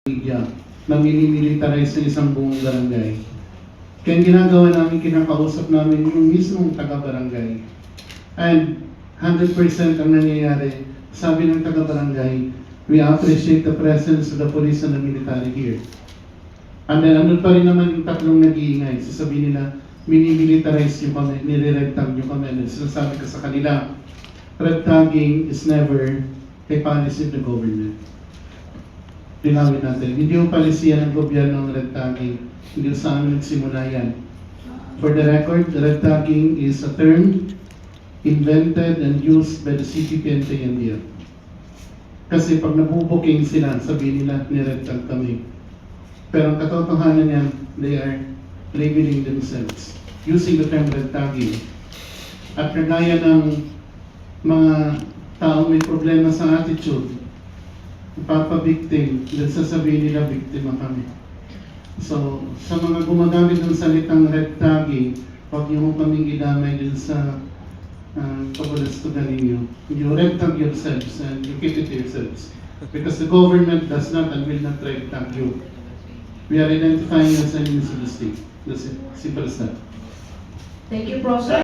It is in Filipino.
media na minimilitarize ng isang buong barangay. Kaya ang ginagawa namin, kinakausap namin yung mismong taga-barangay. And 100% ang nangyayari, sabi ng taga-barangay, we appreciate the presence of the police and the military here. And then ano pa rin naman yung tatlong nag-iingay, sasabihin nila, minimilitarize yung kami, nire-red tag yung kami. And sinasabi ko sa kanila, red tagging is never a policy of the government. Linawin natin, hindi yung palisiyan ng gobyerno ng red tagging, hindi sa amin nagsimula yan. For the record, red tagging is a term invented and used by the CPP and TNDF. Kasi pag nabubuking sila, sabihin nila, ni-red tag kami. Pero ang katotohanan yan, they are labeling themselves using the term red tagging. At kagaya ng mga taong may problema sa attitude, ipapabiktim, dahil sasabihin nila, biktima kami. So, sa mga gumagamit ng salitang red tagging, huwag niyo mo kaming idamay din sa pagkulastugan ninyo. You red tag yourselves and you keep it to yourselves. Because the government does not and will not red tag you. We are identifying as enemies of the state. That's it. Simple as that. Thank you, Prof.